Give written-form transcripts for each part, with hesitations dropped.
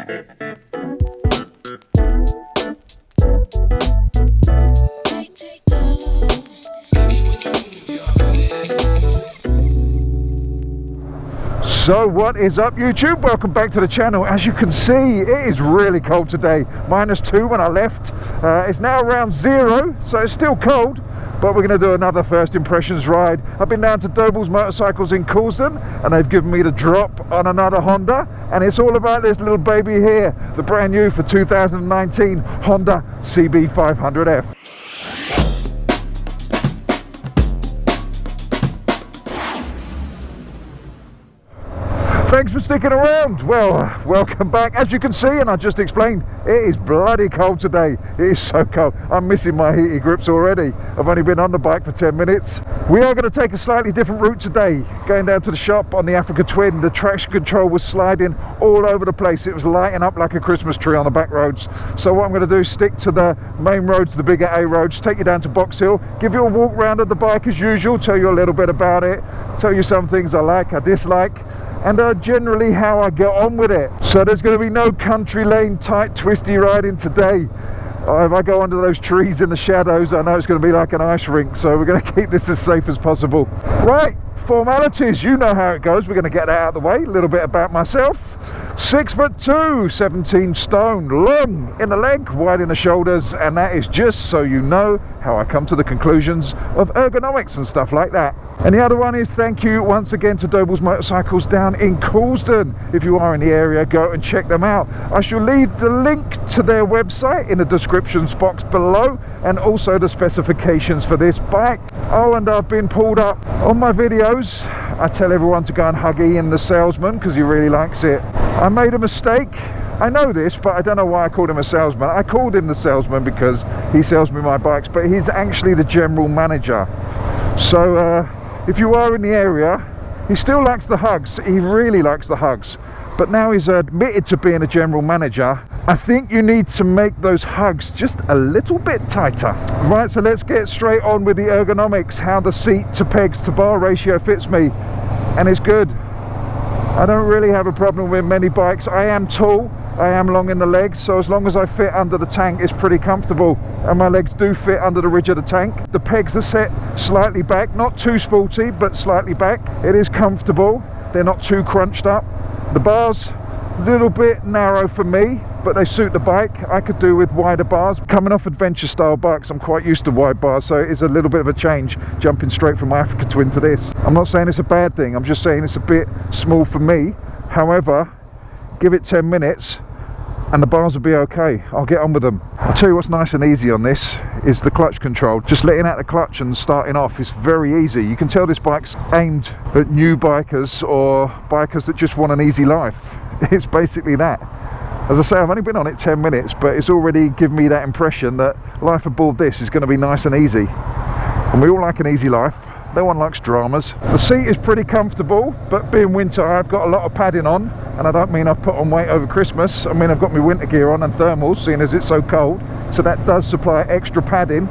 So what is up, YouTube? Welcome back to the channel. As you can see, it is really cold today. -2 when I left. It's now around 0, so it's still cold, but we're going to do another first impressions ride. I've been down to Doble's Motorcycles in Coulsdon, and they've given me the drop on another Honda, and it's all about this little baby here, the brand new for 2019 Honda CB500F. Thanks for sticking around. Well, welcome back. As you can see, and I just explained, it is bloody cold today. It is so cold. I'm missing my heaty grips already. I've only been on the bike for 10 minutes. We are going to take a slightly different route today. Going down to the shop on the Africa Twin, the traction control was sliding all over the place. It was lighting up like a Christmas tree on the back roads. So what I'm going to do is stick to the main roads, the bigger A roads, take you down to Box Hill, give you a walk round of the bike as usual, tell you a little bit about it, tell you some things I like, I dislike, and generally how I get on with it. So there's going to be no country lane tight twisty riding today. If I go under those trees in the shadows, I know it's going to be like an ice rink, so we're going to keep this as safe as possible. Right, formalities, you know how it goes. We're going to get that out of the way. A little bit about myself. 6'2", 17 stone, long in the leg, wide in the shoulders, and that is just so you know how I come to the conclusions of ergonomics and stuff like that. And the other one is thank you once again to Doble's Motorcycles down in Coulsdon. If you are in the area, go and check them out. I shall leave the link to their website in the descriptions box below, and also the specifications for this bike. Oh, and I've been pulled up on my videos. I tell everyone to go and hug Ian the salesman because he really likes it. I made a mistake. I know this, but I don't know why I called him a salesman. I called him the salesman because he sells me my bikes, but he's actually the general manager. So if you are in the area, he still likes the hugs. He really likes the hugs. But now he's admitted to being a general manager. I think you need to make those hugs just a little bit tighter. Right, so let's get straight on with the ergonomics, how the seat to pegs to bar ratio fits me. And it's good. I don't really have a problem with many bikes. I am tall, I am long in the legs, so as long as I fit under the tank, it's pretty comfortable. And my legs do fit under the ridge of the tank. The pegs are set slightly back, not too sporty, but slightly back. It is comfortable. They're not too crunched up. The bars, a little bit narrow for me, but they suit the bike. I could do with wider bars. Coming off adventure style bikes, I'm quite used to wide bars, so it is a little bit of a change jumping straight from my Africa Twin to this. I'm not saying it's a bad thing, I'm just saying it's a bit small for me. However, give it 10 minutes and the bars will be okay. I'll get on with them. I'll tell you what's nice and easy on this is the clutch control. Just letting out the clutch and starting off is very easy. You can tell this bike's aimed at new bikers or bikers that just want an easy life. It's basically that. As I say, I've only been on it 10 minutes, but it's already given me that impression that life aboard this is going to be nice and easy. And we all like an easy life. No one likes dramas. The seat is pretty comfortable, but being winter, I've got a lot of padding on, and I don't mean I've put on weight over Christmas. I mean I've got my winter gear on and thermals, seeing as it's so cold, so that does supply extra padding.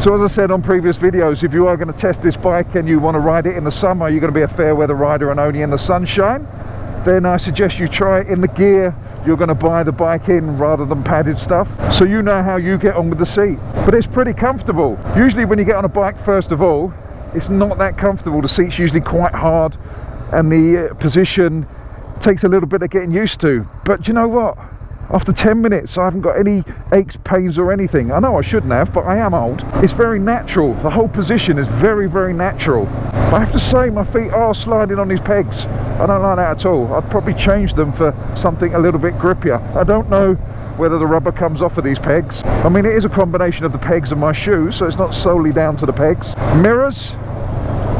So as I said on previous videos, if you are going to test this bike and you want to ride it in the summer, you're going to be a fair weather rider and only in the sunshine, then I suggest you try it in the gear you're going to buy the bike in rather than padded stuff, so you know how you get on with the seat. But it's pretty comfortable. Usually when you get on a bike, first of all, it's not that comfortable. The seat's usually quite hard and the position takes a little bit of getting used to. But you know what? After 10 minutes, I haven't got any aches, pains or anything. I know I shouldn't have, but I am old. It's very natural. The whole position is very, very natural. But I have to say, my feet are sliding on these pegs. I don't like that at all. I'd probably change them for something a little bit grippier. I don't know whether the rubber comes off of these pegs. I mean, it is a combination of the pegs and my shoes, so it's not solely down to the pegs. Mirrors,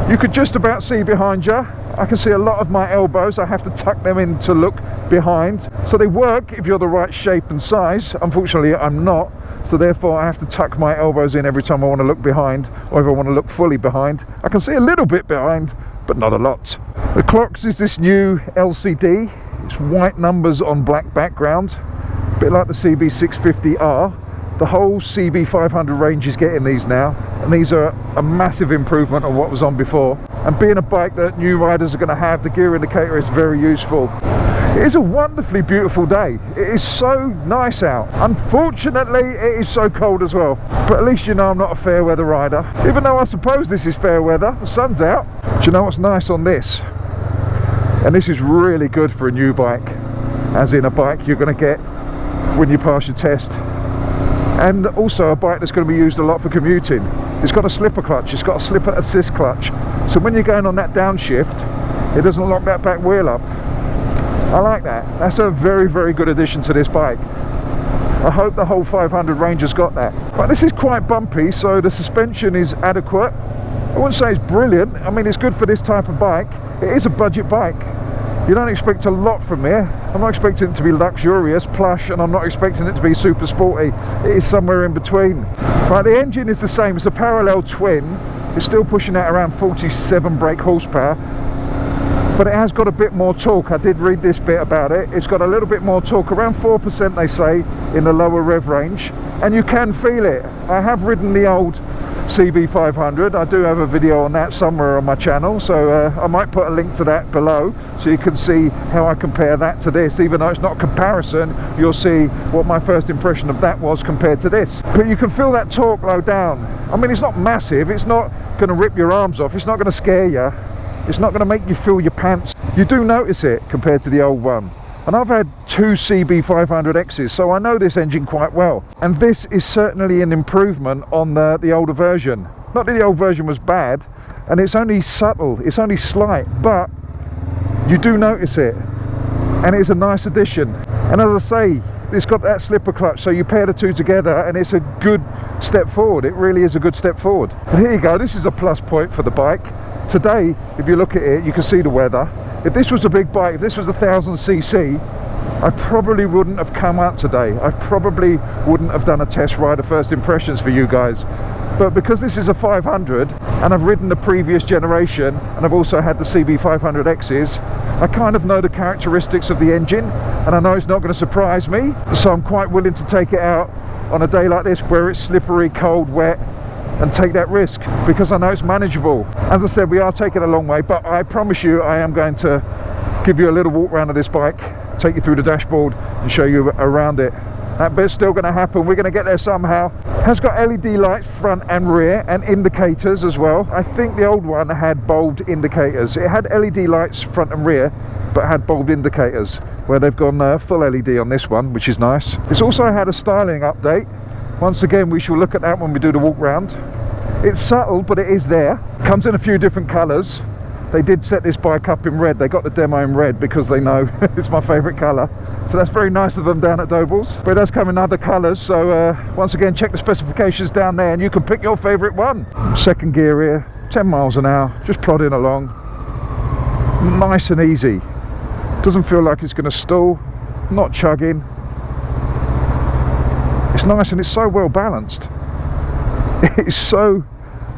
you could just about see behind you. I can see a lot of my elbows. I have to tuck them in to look behind. So they work if you're the right shape and size. Unfortunately, I'm not. So therefore, I have to tuck my elbows in every time I want to look behind, or if I want to look fully behind. I can see a little bit behind, but not a lot. The clocks is this new LCD. It's white numbers on black background, a bit like the CB600F. The whole CB500 range is getting these now, and these are a massive improvement on what was on before. And being a bike that new riders are going to have, the gear indicator is very useful. It is a wonderfully beautiful day. It is so nice out. Unfortunately, it is so cold as well. But at least you know I'm not a fair weather rider. Even though I suppose this is fair weather, the sun's out. Do you know what's nice on this? And this is really good for a new bike, as in a bike you're going to get when you pass your test. And also a bike that's going to be used a lot for commuting. It's got a slipper clutch, it's got a slipper assist clutch. So when you're going on that downshift, it doesn't lock that back wheel up. I like that. That's a very, very good addition to this bike. I hope the whole 500 range has got that. But this is quite bumpy, so the suspension is adequate. I wouldn't say it's brilliant. I mean, it's good for this type of bike. It is a budget bike. You don't expect a lot from here. I'm not expecting it to be luxurious, plush, and I'm not expecting it to be super sporty. It is somewhere in between. Right, the engine is the same. It's a parallel twin. It's still pushing out around 47 brake horsepower. But it has got a bit more torque. I did read this bit about it. It's got a little bit more torque, around 4% they say, in the lower rev range, and you can feel it. I have ridden the old CB500. I do have a video on that somewhere on my channel, so I might put a link to that below so you can see how I compare that to this. Even though it's not a comparison, you'll see what my first impression of that was compared to this. But you can feel that torque low down. I mean, it's not massive, it's not going to rip your arms off, it's not going to scare you. It's not going to make you feel your pants. You do notice it compared to the old one. And I've had two CB500Xs, so I know this engine quite well. And this is certainly an improvement on the older version. Not that the old version was bad, and it's only subtle, it's only slight, but you do notice it. And it's a nice addition. And as I say, it's got that slipper clutch, so you pair the two together and it's a good step forward. It really is a good step forward. And here you go, this is a plus point for the bike. Today, if you look at it, you can see the weather. If this was a big bike, if this was 1000cc, I probably wouldn't have come out today. I probably wouldn't have done a test ride of first impressions for you guys. But because this is a 500 and I've ridden the previous generation and I've also had the CB500Xs, I kind of know the characteristics of the engine and I know it's not going to surprise me. So I'm quite willing to take it out on a day like this where it's slippery, cold, wet, and take that risk because I know it's manageable. As I said, we are taking a long way, but I promise you I am going to give you a little walk around of this bike, take you through the dashboard and show you around it. That bit's still going to happen. We're going to get there somehow. It has got LED lights front and rear and indicators as well. I think the old one had bulbed indicators. It had LED lights front and rear but had bulbed indicators, where they've gone full LED on this one, which is nice. It's also had a styling update. Once again, we shall look at that when we do the walk round. It's subtle, but it is there. Comes in a few different colours. They did set this bike up in red. They got the demo in red because they know it's my favourite colour. So that's very nice of them down at Doble's. But it does come in other colours. So once again, check the specifications down there and you can pick your favourite one. Second gear here, 10 miles an hour, just plodding along. Nice and easy. Doesn't feel like it's going to stall. Not chugging. It's nice and it's so well balanced. It's so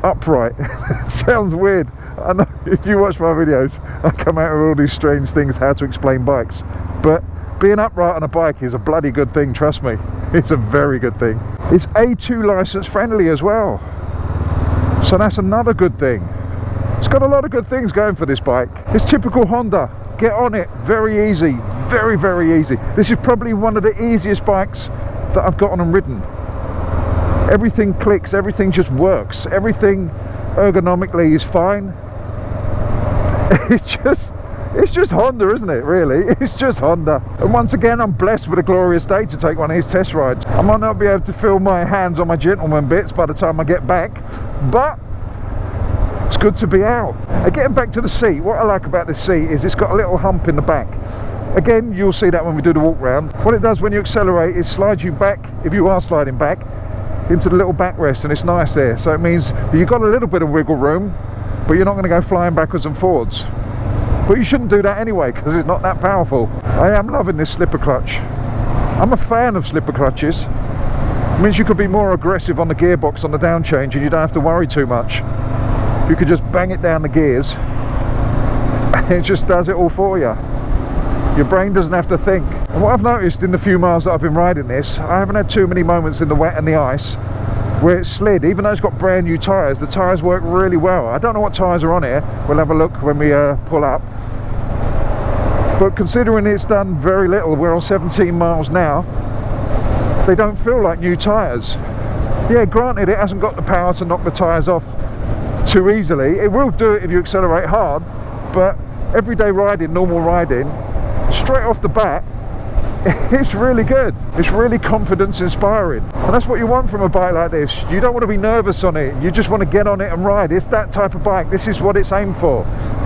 upright. It sounds weird. I know if you watch my videos, I come out with all these strange things how to explain bikes. But being upright on a bike is a bloody good thing, trust me. It's a very good thing. It's A2 license friendly as well. So that's another good thing. It's got a lot of good things going for this bike. It's typical Honda. Get on it. Very easy. Very, very easy. This is probably one of the easiest bikes that I've got on and ridden. Everything clicks, everything just works, everything ergonomically is fine. It's just Honda, isn't it, really? It's just Honda. And once again, I'm blessed with a glorious day to take one of his test rides. I might not be able to feel my hands on my gentleman bits by the time I get back, but it's good to be out. Getting back to the seat, what I like about this seat is it's got a little hump in the back. Again, you'll see that when we do the walk round. What it does when you accelerate is slide you back, if you are sliding back, into the little backrest, and it's nice there. So it means you've got a little bit of wiggle room, but you're not going to go flying backwards and forwards. But you shouldn't do that anyway, because it's not that powerful. I am loving this slipper clutch. I'm a fan of slipper clutches. It means you could be more aggressive on the gearbox on the down change, and you don't have to worry too much. You could just bang it down the gears, and it just does it all for you. Your brain doesn't have to think. And what I've noticed in the few miles that I've been riding this, I haven't had too many moments in the wet and the ice where it slid. Even though it's got brand new tyres, the tyres work really well. I don't know what tyres are on here. We'll have a look when we pull up. but considering it's done very little, we're on 17 miles now, they don't feel like new tyres. Yeah, granted, it hasn't got the power to knock the tyres off too easily. It will do it if you accelerate hard, but everyday riding, normal riding, straight off the bat, it's really good. It's really confidence inspiring, and that's what you want from a bike like this. You don't want to be nervous on it, you just want to get on it and ride. It's that type of bike. This is what it's aimed for.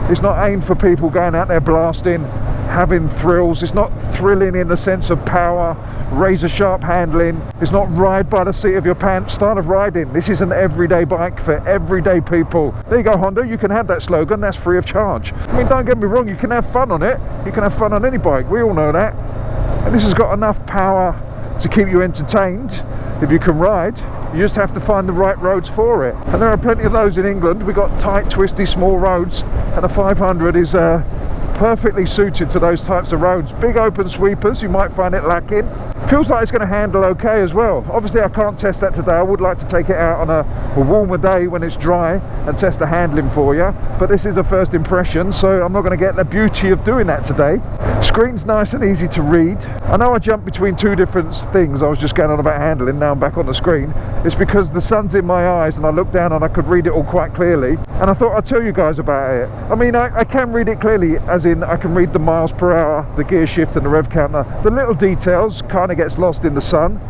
It's not aimed for people going out there blasting, having thrills. It's not thrilling in the sense of power, razor sharp handling. It's not ride by the seat of your pants style of riding. This is an everyday bike for everyday people. There you go, Honda, you can have that slogan. That's free of charge. I mean, don't get me wrong, you can have fun on it. You can have fun on any bike, we all know that. And this has got enough power to keep you entertained if you can ride. You just have to find the right roads for it, and there are plenty of those in England. We've got tight, twisty, small roads, and a 500 is perfectly suited to those types of roads. Big open sweepers, you might find it lacking. Feels like it's going to handle okay as well. Obviously I can't test that today. I would like to take it out on a warmer day when it's dry and test the handling for you, but this is a first impression, so I'm not going to get the beauty of doing that today. Screen's nice and easy to read. I know I jumped between two different things. I was just going on about handling, now I'm back on the screen. It's because the sun's in my eyes and I looked down and I could read it all quite clearly, and I thought I'd tell you guys about it. I mean, I can read it clearly, as in I can read the miles per hour, the gear shift and the rev counter. The little details kind of gets lost in the sun,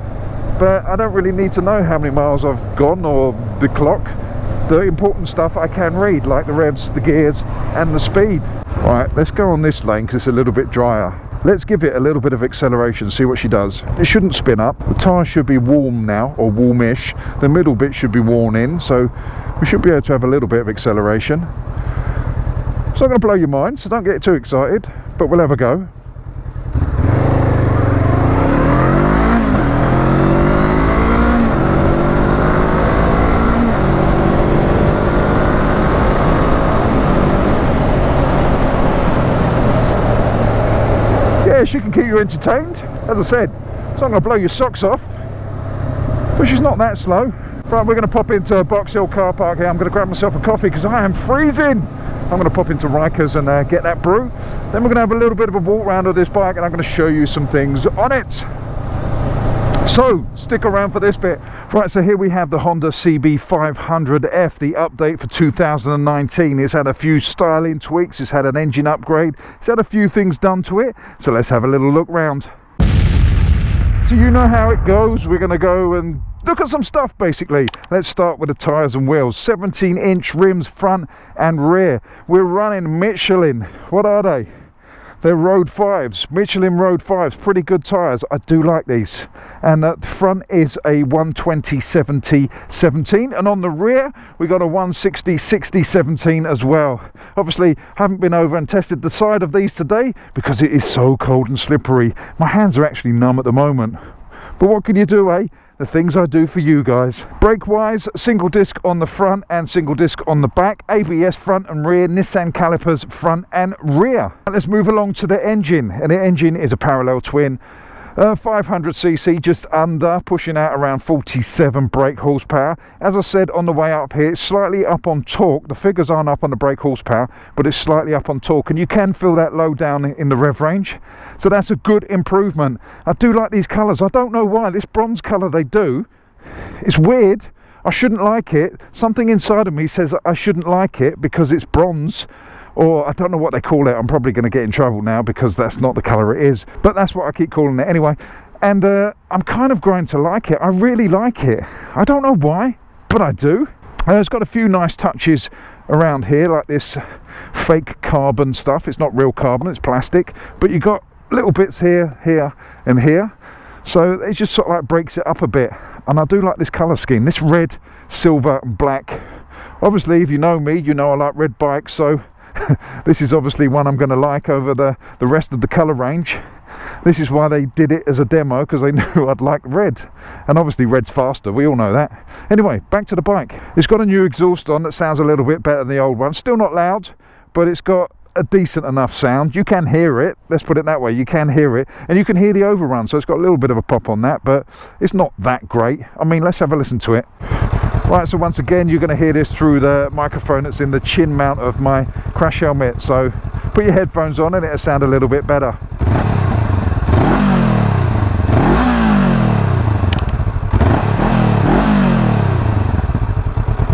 but I don't really need to know how many miles I've gone or the clock. The important stuff I can read, like the revs, the gears and the speed. Right, let's go on this lane because it's a little bit drier. Let's give it a little bit of acceleration, see what she does. It shouldn't spin up. The tyre should be warm now, or warmish. The middle bit should be worn in, so we should be able to have a little bit of acceleration. It's not going to blow your mind, so don't get too excited, but we'll have a go. Yeah, she can keep you entertained. As I said, it's not going to blow your socks off, but she's not that slow. Right, we're going to pop into Box Hill car park here. I'm going to grab myself a coffee because I am freezing. I'm going to pop into Rikers and get that brew. Then we're going to have a little bit of a walk around of this bike and I'm going to show you some things on it. So stick around for this bit. Right, so here we have the Honda CB500F, the update for 2019. It's had a few styling tweaks, it's had an engine upgrade, it's had a few things done to it. So let's have a little look round. So you know how it goes. We're going to go and look at some stuff basically. Let's start with the tyres and wheels. 17-inch rims front and rear. We're running Michelin. What are they? They're Road 5s, Michelin Road 5s, pretty good tyres. I do like these. And the front is a 120/70/17, and on the rear we got a 160/60/17 as well. Obviously haven't been over and tested the side of these today because it is so cold and slippery. My hands are actually numb at the moment. But what can you do, eh? The things I do for you guys. Brake wise, single disc on the front and single disc on the back. ABS front and rear, Nissan calipers front and rear. Let's move along to the engine, and the engine is a parallel twin, 500cc, just under, pushing out around 47 brake horsepower. As I said on the way up here, it's slightly up on torque. The figures aren't up on the brake horsepower, but it's slightly up on torque, and you can feel that low down in the rev range. So that's a good improvement. I do like these colours. I don't know why. This bronze colour they do, it's weird. I shouldn't like it. Something inside of me says I shouldn't like it because it's bronze. Or I don't know what they call it. I'm probably going to get in trouble now because that's not the colour it is, but that's what I keep calling it anyway. And I'm kind of growing to like it. I really like it. I don't know why, but I do. It's got a few nice touches around here, like this fake carbon stuff. It's not real carbon, it's plastic, but you got little bits here, here and here, so it just sort of like breaks it up a bit. And I do like this colour scheme, this red, silver and black. Obviously if you know me, you know I like red bikes, so this is obviously one I'm going to like over the rest of the colour range. This is why they did it as a demo, because they knew I'd like red, and obviously red's faster, we all know that. Anyway, back to the bike. It's got a new exhaust on that sounds a little bit better than the old one. Still not loud, but it's got a decent enough sound. You can hear it, let's put it that way. You can hear it, and you can hear the overrun, so it's got a little bit of a pop on that, but it's not that great. I mean, let's have a listen to it. Right, so once again you're going to hear this through the microphone that's in the chin mount of my crash helmet, so put your headphones on and it'll sound a little bit better.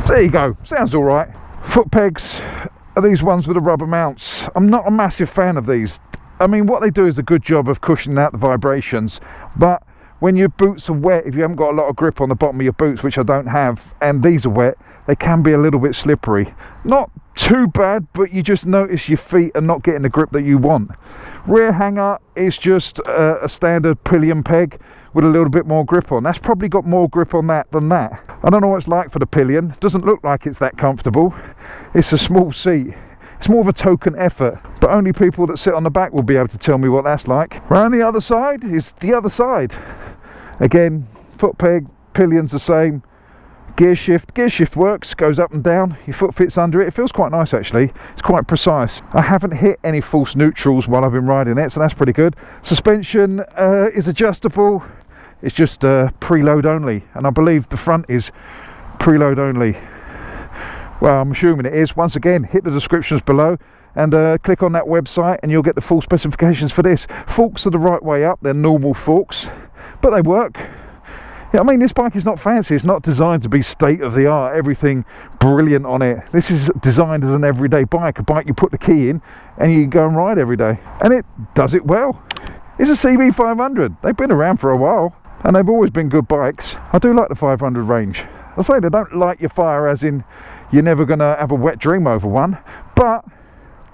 There you go, sounds alright. Foot pegs are these ones with the rubber mounts. I'm not a massive fan of these. I mean, what they do is a good job of cushioning out the vibrations, but when your boots are wet, if you haven't got a lot of grip on the bottom of your boots, which I don't have, and these are wet, they can be a little bit slippery. Not too bad, but you just notice your feet are not getting the grip that you want. Rear hanger is just a standard pillion peg with a little bit more grip on. That's probably got more grip on that than that. I don't know what it's like for the pillion. Doesn't look like it's that comfortable. It's a small seat. It's more of a token effort, but only people that sit on the back will be able to tell me what that's like. Right on the other side is the other side. Again, foot peg, pillion's the same. Gear shift works, goes up and down, your foot fits under it. It feels quite nice actually, it's quite precise. I haven't hit any false neutrals while I've been riding it, so that's pretty good. Suspension is adjustable, it's just preload only, and I believe the front is preload only. Well, I'm assuming it is. Once again, hit the descriptions below and click on that website and you'll get the full specifications for this. Forks are the right way up, they're normal forks, but they work. Yeah, I mean, this bike is not fancy, it's not designed to be state of the art, everything brilliant on it. This is designed as an everyday bike, a bike you put the key in and you can go and ride every day. And it does it well. It's a CB500, they've been around for a while and they've always been good bikes. I do like the 500 range. I say they don't light your fire as in you're never going to have a wet dream over one, but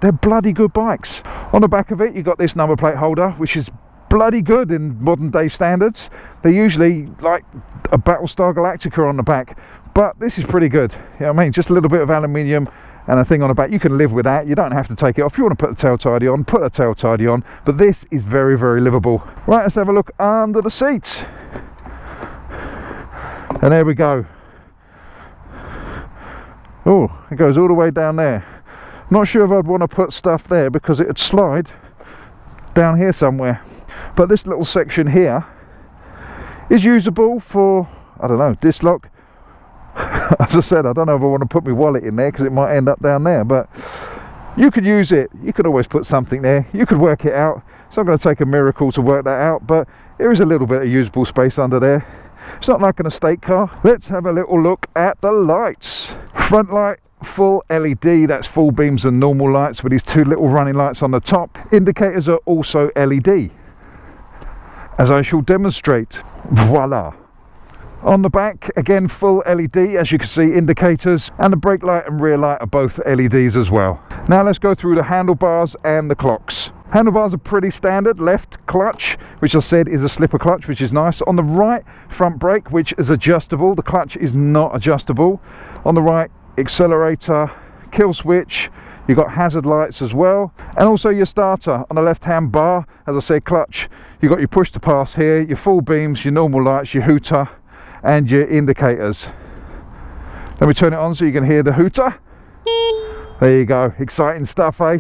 they're bloody good bikes. On the back of it you got this number plate holder, which is bloody good in modern day standards. They're usually like a Battlestar Galactica on the back, but this is pretty good. You know what I mean? Just a little bit of aluminium and a thing on the back. You can live with that, you don't have to take it off. If you want to put a tail tidy on, put a tail tidy on, but this is very, very livable. Right, let's have a look under the seats, and there we go. Oh, it goes all the way down there. Not sure if I'd want to put stuff there because it would slide down here somewhere, but this little section here is usable for, I don't know, disc lock. As I said, I don't know if I want to put my wallet in there because it might end up down there, but you could use it. You could always put something there, you could work it out. It's not going to take a miracle to work that out, but there is a little bit of usable space under there. It's not like an estate car. Let's have a little look at the lights. Front light, full LED, that's full beams and normal lights with these two little running lights on the top. Indicators are also LED, as I shall demonstrate. Voila. On the back, again, full LED, as you can see, indicators, and the brake light and rear light are both LEDs as well. Now let's go through the handlebars and the clocks. Handlebars are pretty standard. Left clutch, which I said is a slipper clutch, which is nice. On the right, front brake, which is adjustable. The clutch is not adjustable. On the right, accelerator, kill switch. You've got hazard lights as well, and also your starter on the left hand bar. As I said, clutch, you've got your push to pass here, your full beams, your normal lights, your hooter and your indicators. Let me turn it on so you can hear the hooter. There you go, exciting stuff, eh?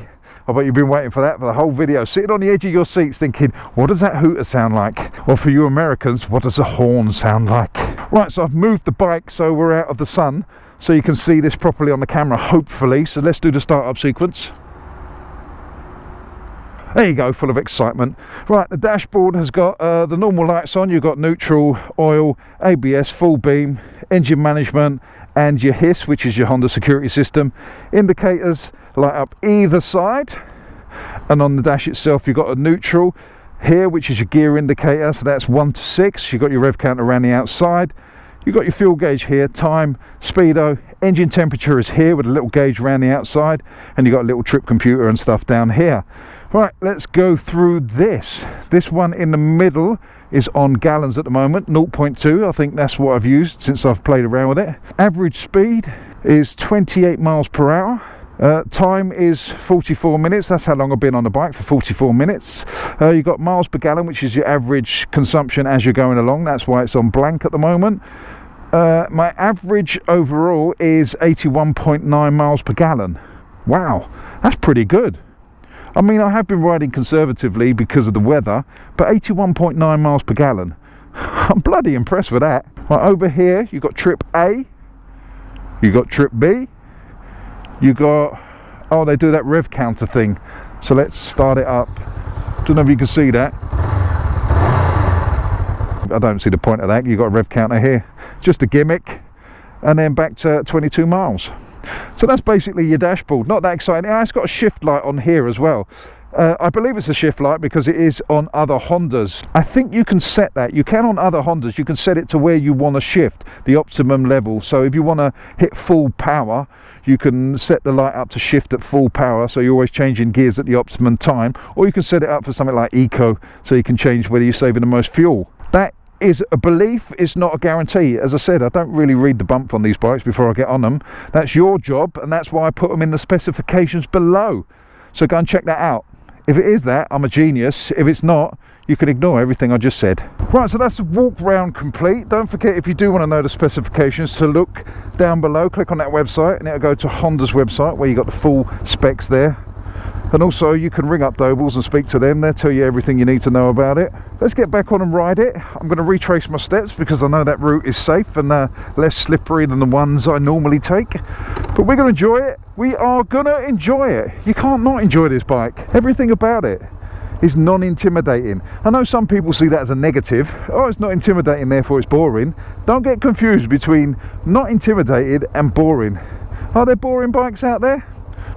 I bet you've been waiting for that for the whole video, sitting on the edge of your seats thinking, what does that hooter sound like? Or for you Americans, what does a horn sound like? Right, so I've moved the bike so we're out of the sun, so you can see this properly on the camera, hopefully. So let's do the startup sequence. There you go, full of excitement. Right, the dashboard has got the normal lights on. You've got neutral, oil, ABS, full beam, engine management, and your HISS, which is your Honda security system. Indicators light up either side, and on the dash itself you've got a neutral here, which is your gear indicator, so that's 1 to 6. You've got your rev counter around the outside. You've got your fuel gauge here, time, speedo, engine temperature is here with a little gauge around the outside, and you've got a little trip computer and stuff down here. Right, let's go through this. This one in the middle is on gallons at the moment, 0.2. I think that's what I've used since I've played around with it. Average speed is 28 miles per hour. Time is 44 minutes. That's how long I've been on the bike, for 44 minutes. You've got miles per gallon, which is your average consumption as you're going along. That's why it's on blank at the moment. My average overall is 81.9 miles per gallon. Wow, that's pretty good. I mean, I have been riding conservatively because of the weather, but 81.9 miles per gallon, I'm bloody impressed with that. Right, over here you've got trip A, You got trip B. You got, oh, they do that rev counter thing. So let's start it up. Don't know if you can see that. I don't see the point of that. You got a rev counter here, just a gimmick, and then back to 22 miles. So that's basically your dashboard. Not that exciting. It's got a shift light on here as well. I believe it's a shift light because it is on other Hondas. I think you can set that. You can on other Hondas. You can set it to where you want to shift, the optimum level. So if you want to hit full power, you can set the light up to shift at full power, so you're always changing gears at the optimum time. Or you can set it up for something like eco, so you can change whether you're saving the most fuel. That is a belief, it's not a guarantee. As I said, I don't really read the bump on these bikes before I get on them. That's your job, and that's why I put them in the specifications below. So go and check that out. If it is that, I'm a genius. If it's not, you can ignore everything I just said. Right, so that's the walk round complete. Don't forget, if you do want to know the specifications, to look down below, click on that website, and it'll go to Honda's website where you got the full specs there. And also you can ring up Dobles and speak to them. They'll tell you everything you need to know about it. Let's get back on and ride it. I'm going to retrace my steps because I know that route is safe and less slippery than the ones I normally take. But we're going to enjoy it. We are going to enjoy it. You can't not enjoy this bike. Everything about it is non-intimidating. I know some people see that as a negative. Oh, it's not intimidating, therefore it's boring. Don't get confused between not intimidated and boring. Are there boring bikes out there?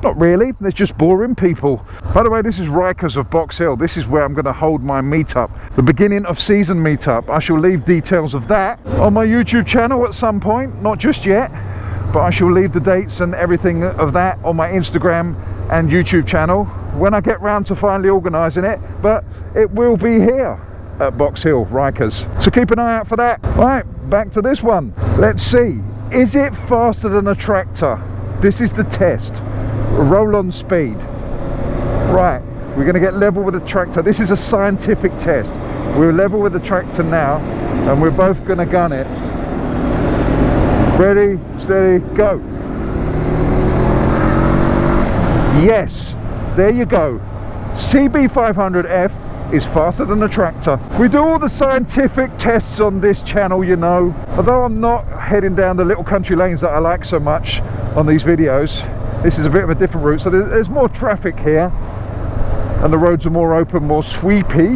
Not really, there's just boring people. By the way, this is Rikers of Box Hill. This is where I'm going to hold my meetup, the beginning of season meetup. I shall leave details of that on my YouTube channel at some point, not just yet, but I shall leave the dates and everything of that on my Instagram and YouTube channel when I get round to finally organising it. But it will be here at Box Hill, Rikers. So keep an eye out for that. Right, back to this one. Let's see, is it faster than a tractor? This is the test. Roll on speed. Right, we're going to get level with the tractor. This is a scientific test. We're level with the tractor now, and we're both going to gun it. Ready, steady, go. Yes, there you go. CB500F is faster than the tractor. We do all the scientific tests on this channel, you know. Although I'm not heading down the little country lanes that I like so much on these videos, this is a bit of a different route, so there's more traffic here and the roads are more open, more sweepy,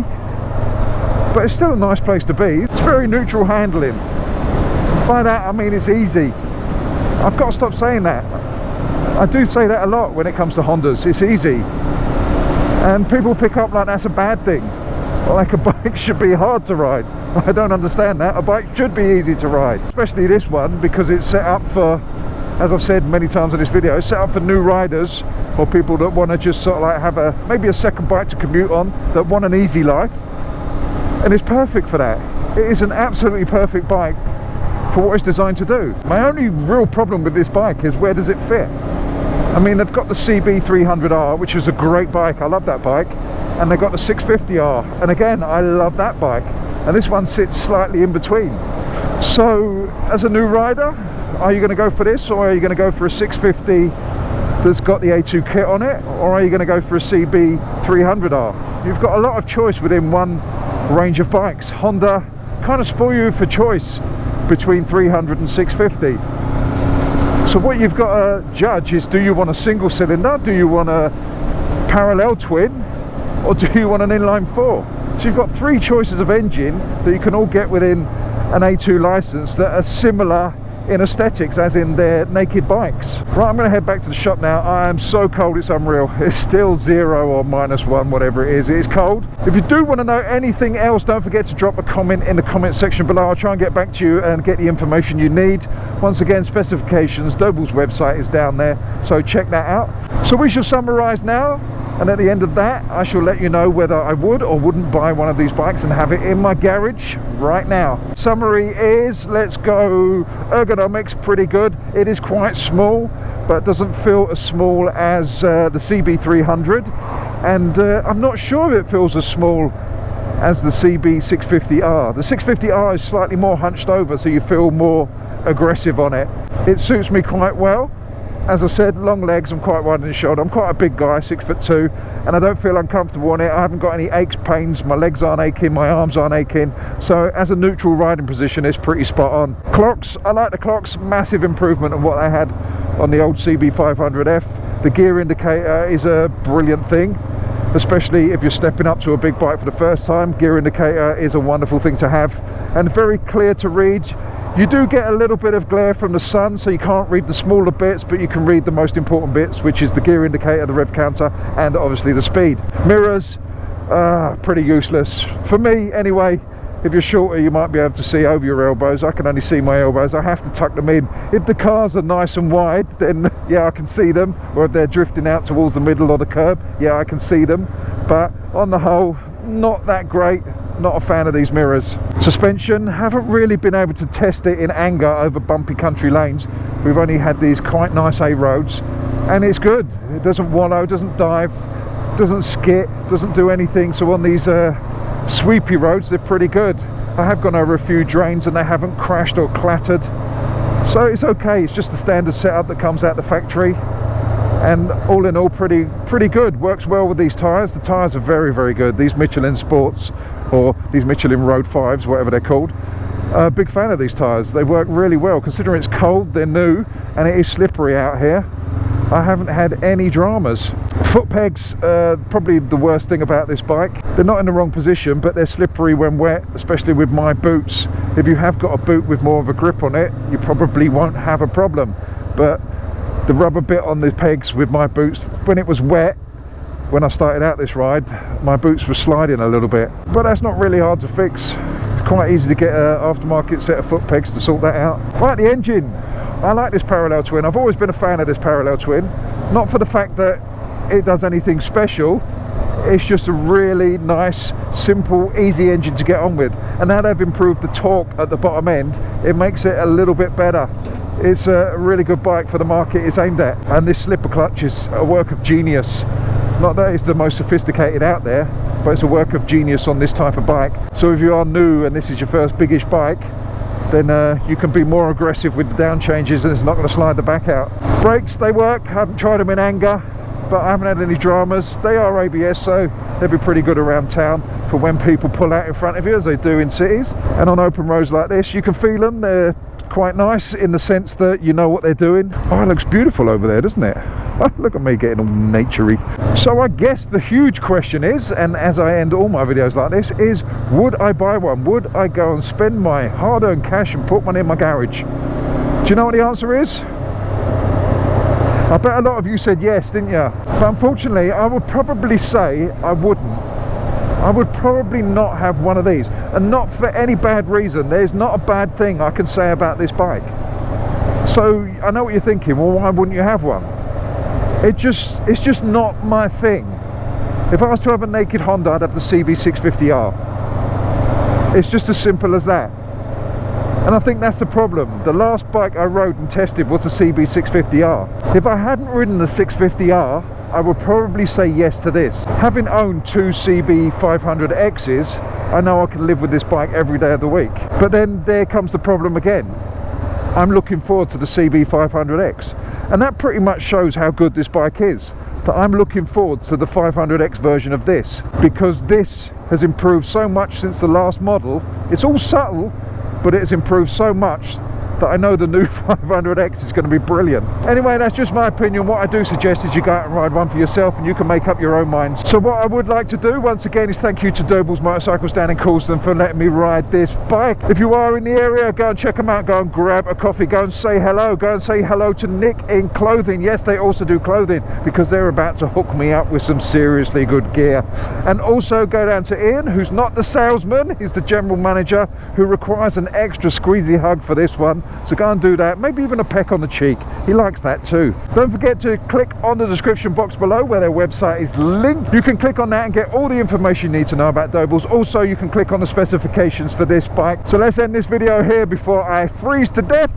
but it's still a nice place to be. It's very neutral handling. By that I mean it's easy. I've got to stop saying that. I do say that a lot when it comes to Hondas. It's easy, and people pick up like that's a bad thing, like a bike should be hard to ride. I don't understand that. A bike should be easy to ride, especially this one, because it's set up for, as I've said many times in this video, it's set up for new riders or people that want to just sort of like have maybe a second bike to commute on, that want an easy life, and it's perfect for that. It is an absolutely perfect bike for what it's designed to do. My only real problem with this bike is, where does it fit? I mean, they've got the CB500R, which is a great bike. I love that bike. And they've got the 650R, and again, I love that bike. And this one sits slightly in between. So as a new rider, are you going to go for this, or are you going to go for a 650 that's got the A2 kit on it, or are you going to go for a CB300R? You've got a lot of choice within one range of bikes. Honda kind of spoil you for choice between 300 and 650. So what you've got to judge is, do you want a single cylinder, do you want a parallel twin, or do you want an inline four? So you've got three choices of engine that you can all get within an A2 license that are similar in aesthetics, as in their naked bikes. Right, I'm going to head back to the shop now. I am so cold, it's unreal. It's still 0 or -1, whatever it is. It is cold. If you do want to know anything else, don't forget to drop a comment in the comment section below. I'll try and get back to you and get the information you need. Once again, specifications, Doble's website is down there, so check that out. So we shall summarize now, and at the end of that I shall let you know whether I would or wouldn't buy one of these bikes and have it in my garage right now. Summary is, let's go, ergonomics pretty good. It is quite small, but doesn't feel as small as the CB300, and I'm not sure if it feels as small as the CB650R. The 650R is slightly more hunched over, so you feel more aggressive on it. It suits me quite well. as I said, long legs, I'm quite wide in the shoulder. I'm quite a big guy, 6'2", and I don't feel uncomfortable on it. I haven't got any aches, pains, my legs aren't aching, my arms aren't aching. So as a neutral riding position, it's pretty spot on. Clocks, I like the clocks, massive improvement on what I had on the old CB500F. The gear indicator is a brilliant thing, especially if you're stepping up to a big bike for the first time. Gear indicator is a wonderful thing to have, and very clear to read. You do get a little bit of glare from the sun, so you can't read the smaller bits, but you can read the most important bits, which is the gear indicator, the rev counter, and obviously the speed. Mirrors, pretty useless. For me, anyway. If you're shorter, you might be able to see over your elbows. I can only see my elbows. I have to tuck them in. If the cars are nice and wide, then yeah, I can see them. Or if they're drifting out towards the middle or the curb, yeah, I can see them. But on the whole, not that great. Not a fan of these mirrors. Suspension, haven't really been able to test it in anger over bumpy country lanes. We've only had these quite nice A roads, and it's good. It doesn't wallow, doesn't dive, doesn't skit, doesn't do anything. So on these sweepy roads, they're pretty good. I have gone over a few drains and they haven't crashed or clattered, so it's okay. It's just the standard setup that comes out the factory, and all in all, pretty good. Works well with these tyres. The tyres are very good. These Michelin Sports, or these Michelin Road 5s, whatever they're called. Big fan of these tyres. They work really well considering it's cold, they're new, and it is slippery out here. I haven't had any dramas. Foot pegs, probably the worst thing about this bike. They're not in the wrong position, but they're slippery when wet, especially with my boots. If you have got a boot with more of a grip on it, you probably won't have a problem. But the rubber bit on the pegs with my boots, when it was wet, when I started out this ride, my boots were sliding a little bit. But that's not really hard to fix. It's quite easy to get an aftermarket set of foot pegs to sort that out. Right, the engine. I like this parallel twin. I've always been a fan of this parallel twin. Not for the fact that it does anything special. It's just a really nice, simple, easy engine to get on with. And now they've improved the torque at the bottom end, it makes it a little bit better. It's a really good bike for the market it's aimed at. And this slipper clutch is a work of genius. Not that it's the most sophisticated out there, but it's a work of genius on this type of bike. So if you are new and this is your first biggish bike, then you can be more aggressive with the down changes and it's not going to slide the back out. Brakes, they work. I haven't tried them in anger, but I haven't had any dramas. They are ABS, so they'll be pretty good around town for when people pull out in front of you, as they do in cities. And on open roads like this, you can feel them. They're quite nice in the sense that you know what they're doing. Oh, it looks beautiful over there, doesn't it? Look at me getting all naturey. So I guess the huge question is, and as I end all my videos like this, is would I buy one? Would I go and spend my hard-earned cash and put one in my garage? Do you know what the answer is? I bet a lot of you said yes, didn't you? But unfortunately, I would probably say I wouldn't. I would probably not have one of these, and not for any bad reason. There's not a bad thing I can say about this bike. So I know what you're thinking, well, why wouldn't you have one? It's just not my thing. If I was to have a naked Honda, I'd have the CB650R. It's just as simple as that. And I think that's the problem. The last bike I rode and tested was the CB650R. If I hadn't ridden the 650R, I would probably say yes to this. Having owned two CB500Xs, I know I can live with this bike every day of the week. But then there comes the problem again. I'm looking forward to the CB500X. And that pretty much shows how good this bike is. That I'm looking forward to the 500X version of this, because this has improved so much since the last model. It's all subtle, but it has improved so much that I know the new 500X is going to be brilliant. Anyway, that's just my opinion. What I do suggest is you go out and ride one for yourself and you can make up your own minds. So what I would like to do, once again, is thank you to Dobles Motorcycles down in Coulston for letting me ride this bike. If you are in the area, go and check them out. Go and grab a coffee. Go and say hello. Go and say hello to Nick in Clothing. Yes, they also do clothing, because they're about to hook me up with some seriously good gear. And also go down to Ian, who's not the salesman. He's the general manager, who requires an extra squeezy hug for this one. So go and do that, maybe even a peck on the cheek. He likes that too. Don't forget to click on the description box below where their website is linked. You can click on that and get all the information you need to know about Dobles. Also, you can click on the specifications for this bike. So let's end this video here before I freeze to death.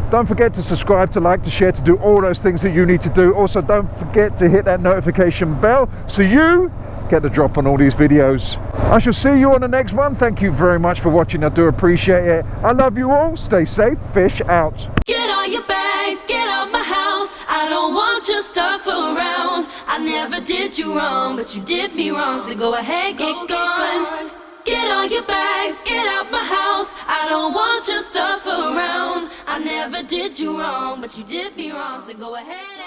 Don't forget to subscribe, to like, to share, to do all those things that you need to do. Also, don't forget to hit that notification bell so you get the drop on all these videos. I shall see you on the next one. Thank you very much for watching. I do appreciate it. I love you all. Stay safe. Fish out. Get all your bags, get out my house. I don't want your stuff around. I never did you wrong, but you did me wrong. So go ahead, get gone. Get all your bags, get out my house. I don't want your stuff around. I never did you wrong, but you did me wrong. So go ahead.